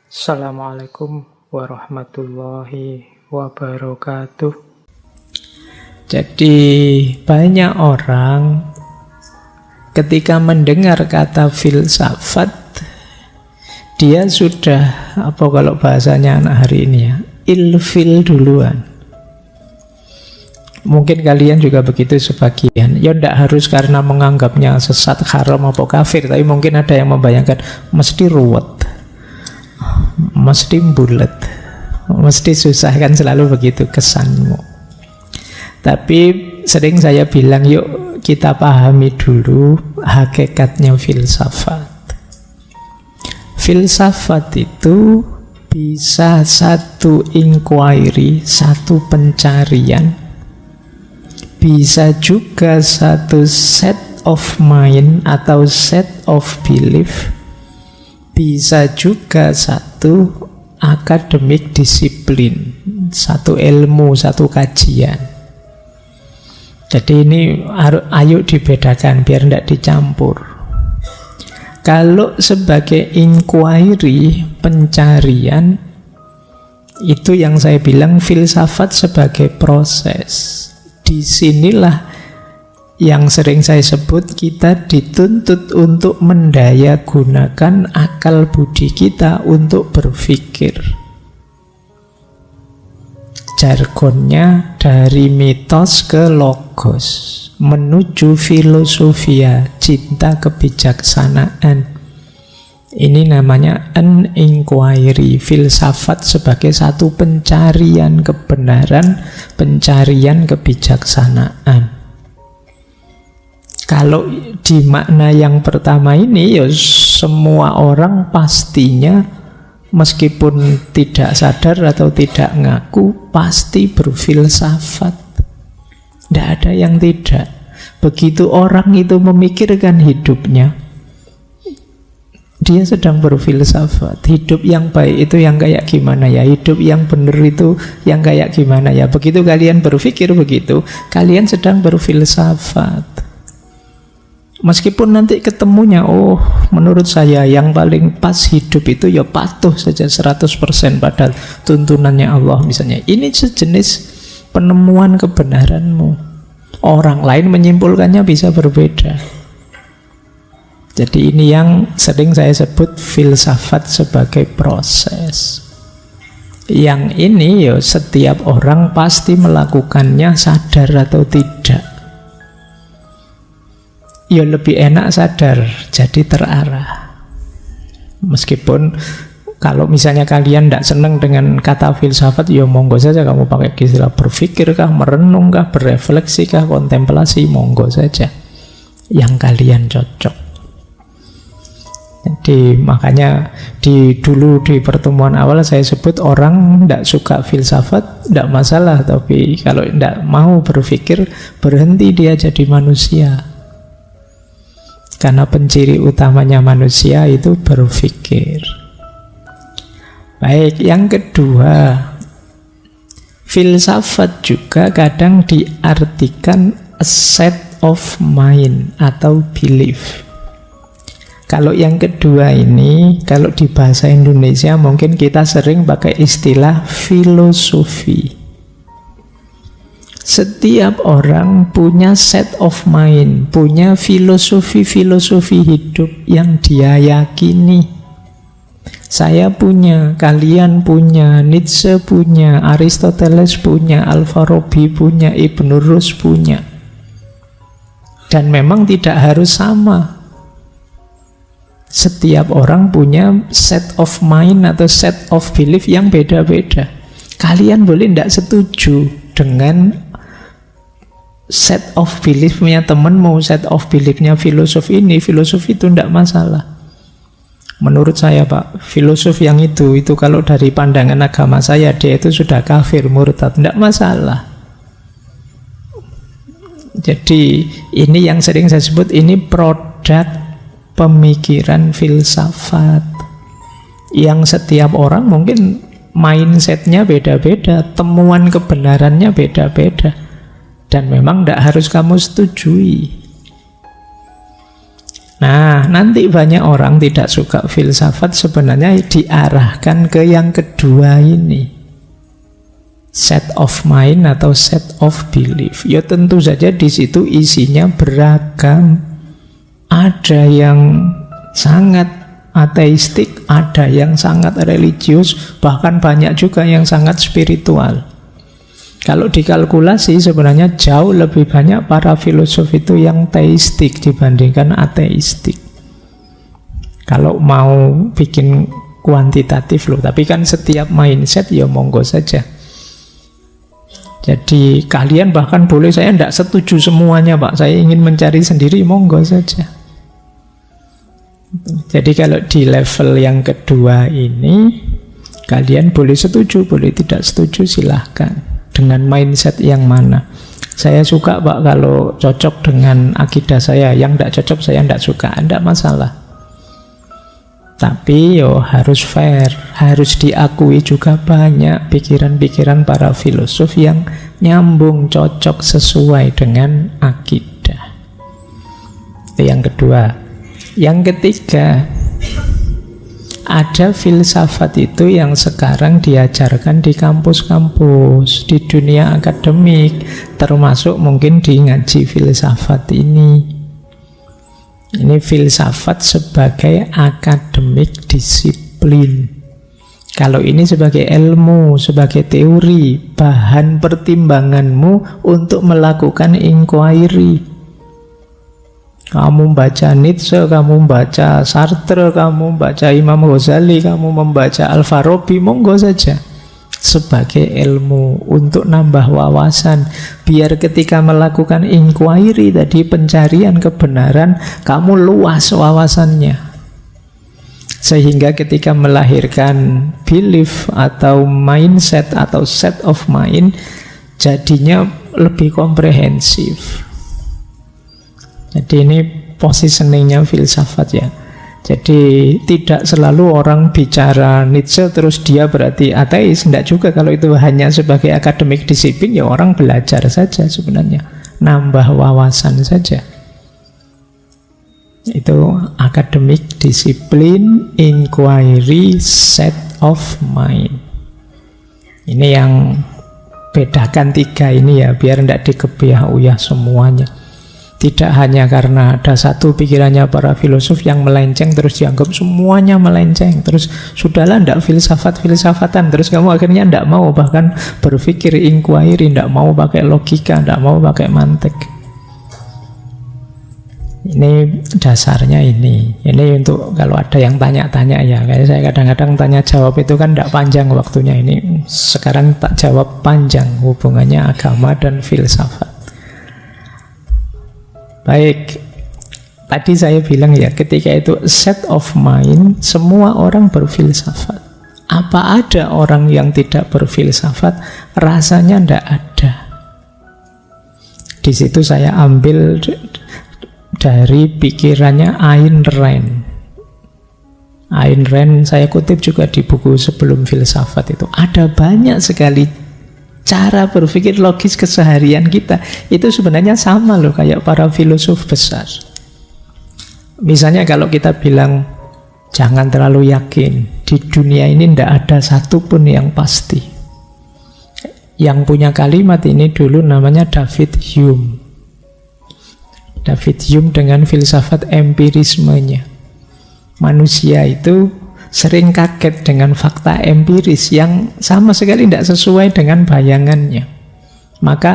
Assalamualaikum warahmatullahi wabarakatuh. Jadi banyak orang ketika mendengar kata filsafat, dia sudah, apa kalau bahasanya anak hari ini ya, ilfil duluan. Mungkin kalian juga begitu sebagian. Ya tidak harus karena menganggapnya sesat, haram, atau kafir, tapi mungkin ada yang membayangkan mesti ruwet, mesti bulet, mesti susah, kan selalu begitu kesanmu. Tapi sering saya bilang, yuk kita pahami dulu hakikatnya filsafat. Filsafat itu bisa satu inquiry, satu pencarian, bisa juga satu set of mind atau set of belief, bisa juga satu akademik disiplin, satu ilmu, satu kajian. Jadi ini ayo dibedakan biar tidak dicampur. Kalau sebagai inquiry, pencarian, itu yang saya bilang filsafat sebagai proses. Disinilah yang sering saya sebut kita dituntut untuk mendaya gunakan akal budi kita untuk berpikir. Jargonnya dari mitos ke logos, menuju filosofia, cinta kebijaksanaan. Ini namanya an inquiry, filsafat sebagai satu pencarian kebenaran, pencarian kebijaksanaan. Kalau di makna yang pertama ini, ya semua orang pastinya meskipun tidak sadar atau tidak ngaku, pasti berfilsafat. Tidak ada yang tidak. Begitu orang itu memikirkan hidupnya, dia sedang berfilsafat. Hidup yang baik itu yang kayak gimana ya? Hidup yang benar itu yang kayak gimana ya? Begitu kalian berpikir begitu, kalian sedang berfilsafat. Meskipun nanti ketemunya, oh menurut saya yang paling pas hidup itu ya patuh saja 100% pada tuntunannya Allah misalnya. Ini sejenis penemuan kebenaranmu. Orang lain menyimpulkannya bisa berbeda. Jadi ini yang sering saya sebut filsafat sebagai proses. Yang ini ya setiap orang pasti melakukannya sadar atau tidak. Ya lebih enak sadar, jadi terarah. Meskipun kalau misalnya kalian tidak senang dengan kata filsafat, ya monggo saja kamu pakai istilah berpikir kah, merenung kah, berefleksi kah, kontemplasi, monggo saja yang kalian cocok. Jadi makanya dulu di pertemuan awal saya sebut orang tidak suka filsafat, tidak masalah. Tapi kalau tidak mau berpikir, berhenti dia jadi manusia. Karena penciri utamanya manusia itu berpikir. Baik, yang kedua, filsafat juga kadang diartikan a set of mind atau belief. Kalau yang kedua ini, kalau di bahasa Indonesia mungkin kita sering pakai istilah filosofi. Setiap orang punya set of mind, punya filosofi-filosofi hidup yang dia yakini. Saya punya, kalian punya, Nietzsche punya, Aristoteles punya, Al-Farabi punya, Ibn Rus punya. Dan memang tidak harus sama. Setiap orang punya set of mind atau set of belief yang beda-beda. Kalian boleh tidak setuju dengan set of beliefnya temanmu, set of beliefnya filosof ini, filosof itu tidak masalah. Menurut saya Pak, filosof yang itu kalau dari pandangan agama saya, dia itu sudah kafir, murtad, tidak masalah. Jadi ini yang sering saya sebut, ini produk pemikiran filsafat yang setiap orang mungkin mindsetnya beda-beda, temuan kebenarannya beda-beda. Dan memang tidak harus kamu setujui. Nah, nanti banyak orang tidak suka filsafat sebenarnya diarahkan ke yang kedua ini. Set of mind atau set of belief. Ya tentu saja di situ isinya beragam. Ada yang sangat ateistik, ada yang sangat religius, bahkan banyak juga yang sangat spiritual. Kalau dikalkulasi sebenarnya jauh lebih banyak para filosof itu yang teistik dibandingkan ateistik. Kalau mau bikin kuantitatif loh, tapi kan setiap mindset ya monggo saja. Jadi kalian bahkan boleh, saya tidak setuju semuanya Pak, saya ingin mencari sendiri, monggo saja. Jadi kalau di level yang kedua ini, kalian boleh setuju, boleh tidak setuju, silahkan. Dengan mindset yang mana? Saya suka Pak kalau cocok dengan akidah saya, yang tidak cocok saya tidak suka, tidak masalah. Tapi yo harus fair, harus diakui juga banyak pikiran-pikiran para filosof yang nyambung, cocok, sesuai dengan akidah. Itu yang kedua. Yang ketiga, ada filsafat itu yang sekarang diajarkan di kampus-kampus, di dunia akademik, termasuk mungkin di ngaji filsafat ini. Ini filsafat sebagai akademik disiplin. Kalau ini sebagai ilmu, sebagai teori, bahan pertimbanganmu untuk melakukan inquiry. Kamu baca Nietzsche, kamu baca Sartre, kamu baca Imam Ghazali, kamu membaca Al-Farabi, monggo saja. Sebagai ilmu, untuk nambah wawasan. Biar ketika melakukan inquiry tadi, pencarian kebenaran, kamu luas wawasannya. Sehingga ketika melahirkan belief atau mindset atau set of mind, jadinya lebih komprehensif. Jadi ini positioningnya filsafat ya. Jadi tidak selalu orang bicara Nietzsche terus dia berarti ateis. Tidak juga, kalau itu hanya sebagai akademik disiplin ya orang belajar saja sebenarnya, nambah wawasan saja. Itu akademik disiplin, inquiry, set of mind. Ini yang bedakan tiga ini ya, biar tidak dikebiah-uyah semuanya. Tidak hanya karena ada satu pikirannya para filosof yang melenceng terus dianggap semuanya melenceng, terus sudahlah tidak filsafat-filsafatan, terus kamu akhirnya tidak mau bahkan berpikir inquiry, tidak mau pakai logika, tidak mau pakai mantek. Ini dasarnya ini. Ini untuk kalau ada yang tanya-tanya ya, kayak saya kadang-kadang tanya jawab itu kan tidak panjang waktunya, ini sekarang tak jawab panjang hubungannya agama dan filsafat. Baik, tadi saya bilang ya, ketika itu set of mind, semua orang berfilsafat. Apa ada orang yang tidak berfilsafat? Rasanya tidak ada. Di situ saya ambil dari pikirannya Ayn Rand. Ayn Rand saya kutip juga di buku Sebelum Filsafat itu. Ada banyak sekali cara berpikir logis keseharian kita itu sebenarnya sama loh kayak para filosof besar. Misalnya kalau kita bilang jangan terlalu yakin, di dunia ini tidak ada satupun yang pasti. Yang punya kalimat ini dulu namanya David Hume. David Hume dengan filsafat empirismenya. Manusia itu sering kaget dengan fakta empiris yang sama sekali tidak sesuai dengan bayangannya. Maka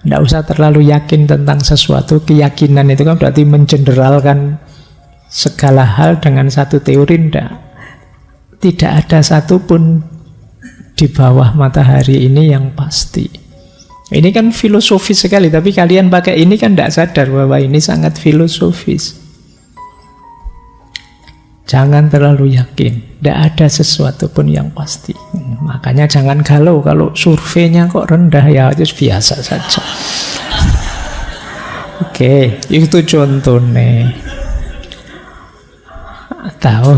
tidak usah terlalu yakin tentang sesuatu. Keyakinan itu kan berarti mengeneralkan segala hal dengan satu teori. Tidak ada satupun di bawah matahari ini yang pasti. Ini kan filosofis sekali, tapi kalian pakai ini kan tidak sadar bahwa ini sangat filosofis. Jangan terlalu yakin, tidak ada sesuatu pun yang pasti. Makanya jangan galau kalau surveinya kok rendah, ya itu biasa saja. Oke, itu contohnya. Tahu?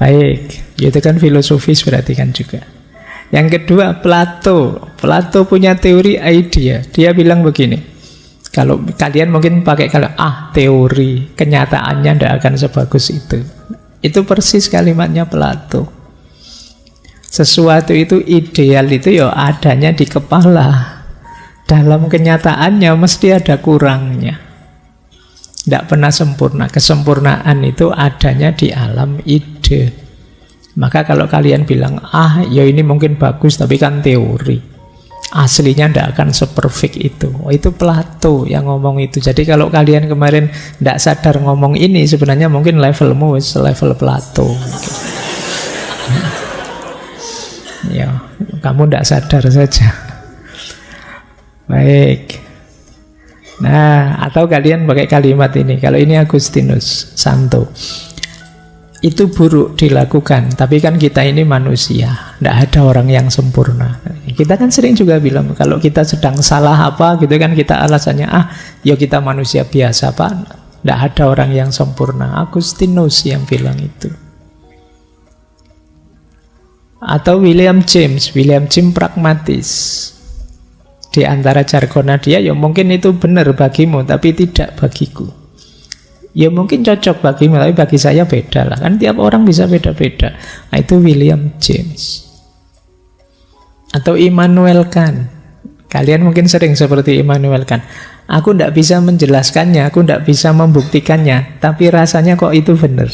Baik, itu kan filosofis berarti kan juga. Yang kedua, Plato. Plato punya teori idea. Dia bilang begini, Kalau kalian mungkin pakai kalau teori, kenyataannya tidak akan sebagus itu. Itu persis kalimatnya Plato. Sesuatu itu ideal itu ya adanya di kepala. Dalam kenyataannya mesti ada kurangnya. Tidak pernah sempurna. Kesempurnaan itu adanya di alam ide. Maka kalau kalian bilang, ya ini mungkin bagus tapi kan teori, aslinya tidak akan seperfect itu. Itu Plato yang ngomong itu. Jadi kalau kalian kemarin tidak sadar ngomong ini, sebenarnya mungkin levelmu level Plato. Ya, kamu tidak sadar saja. Baik. Nah, atau kalian pakai kalimat ini. Kalau ini Agustinus Santo, itu buruk dilakukan, tapi kan kita ini manusia, tidak ada orang yang sempurna. Kita kan sering juga bilang kalau kita sedang salah apa gitu kan, kita alasannya ya kita manusia biasa Pak, tidak ada orang yang sempurna. Agustinus yang bilang itu. Atau William James pragmatis. Di antara jargonnya dia, ya mungkin itu benar bagimu, tapi tidak bagiku. Ya mungkin cocok bagimu, tapi bagi saya beda lah. Kan tiap orang bisa beda-beda. Nah, itu William James. Atau Immanuel Kant. Kalian mungkin sering seperti Immanuel Kant. Aku tidak bisa menjelaskannya, aku tidak bisa membuktikannya, tapi rasanya kok itu benar.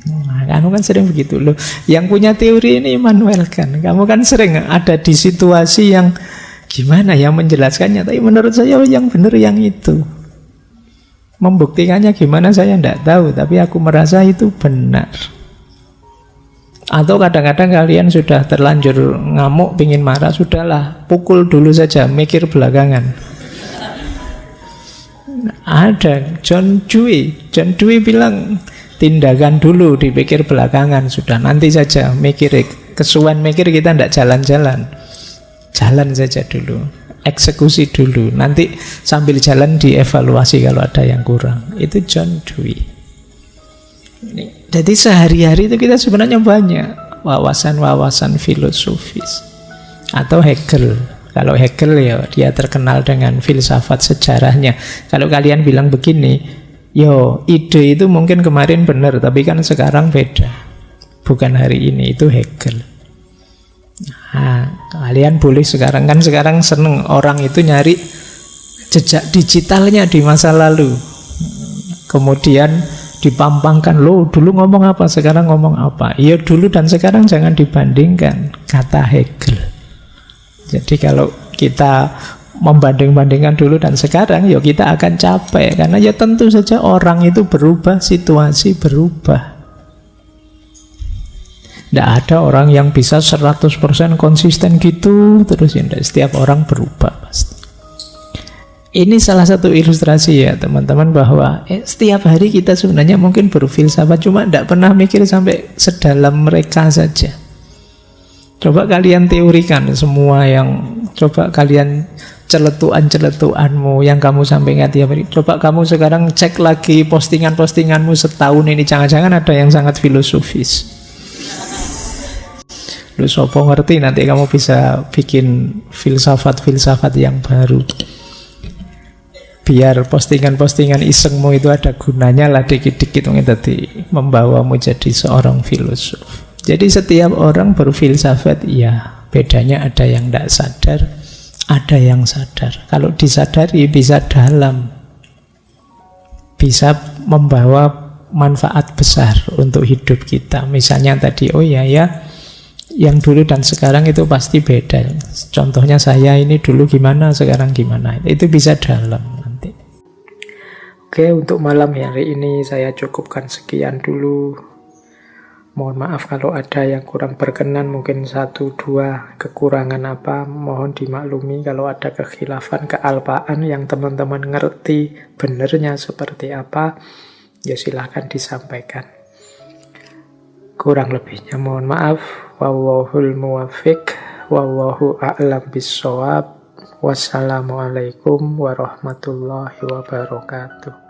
Nah, kamu kan sering begitu loh. Yang punya teori ini Immanuel Kant. Kamu kan sering ada di situasi yang gimana ya menjelaskannya, tapi menurut saya yang benar yang itu. Membuktikannya gimana saya tidak tahu, tapi aku merasa itu benar. Atau kadang-kadang kalian sudah terlanjur ngamuk, pingin marah, sudahlah, pukul dulu saja, mikir belakangan. Ada John Dewey bilang, tindakan dulu, dipikir belakangan, sudah nanti saja mikir. Kesuwen mikir kita tidak jalan-jalan, jalan saja dulu, eksekusi dulu, nanti sambil jalan dievaluasi kalau ada yang kurang. Itu John Dewey. Jadi sehari-hari itu kita sebenarnya banyak wawasan-wawasan filosofis. Atau Hegel. Kalau Hegel ya dia terkenal dengan filsafat sejarahnya. Kalau kalian bilang begini, ide itu mungkin kemarin benar, tapi kan sekarang beda. Bukan hari ini, itu Hegel. Nah, kalian boleh sekarang seneng orang itu nyari jejak digitalnya di masa lalu. Kemudian dipampangkan, lo dulu ngomong apa, sekarang ngomong apa. Iya dulu dan sekarang jangan dibandingkan, kata Hegel. Jadi kalau kita membanding-bandingkan dulu dan sekarang, kita akan capek. Karena tentu saja orang itu berubah, situasi berubah. Tidak ada orang yang bisa 100% konsisten gitu terus. Setiap orang berubah pasti. Ini salah satu ilustrasi ya teman-teman, bahwa setiap hari kita sebenarnya mungkin berfilsafat, cuma tidak pernah mikir sampai sedalam mereka saja. Coba kalian teorikan semua yang, coba kalian celetuan-celetuanmu yang kamu sampaikan tiap hari. Coba kamu sekarang cek lagi postingan-postinganmu setahun ini, jangan-jangan ada yang sangat filosofis. Lu sopo ngerti nanti kamu bisa bikin filsafat-filsafat yang baru. Biar postingan-postingan isengmu itu ada gunanya lah dikit-dikit, tadi membawamu jadi seorang filosof. Jadi setiap orang berfilsafat, ya bedanya ada yang tidak sadar, ada yang sadar. Kalau disadari bisa dalam, bisa membawa manfaat besar untuk hidup kita. Misalnya tadi, yang dulu dan sekarang itu pasti beda. Contohnya saya ini dulu gimana, sekarang gimana. Itu bisa dalam nanti. Oke, untuk malam hari ini saya cukupkan sekian dulu. Mohon maaf kalau ada yang kurang berkenan, mungkin 1-2 kekurangan apa, mohon dimaklumi. Kalau ada kekhilafan, kealpaan yang teman-teman ngerti benernya seperti apa, ya silahkan disampaikan. Kurang lebihnya mohon maaf. Wallahul muwaffiq, wallahu a'lam bissawab. Wassalamualaikum warahmatullahi wabarakatuh.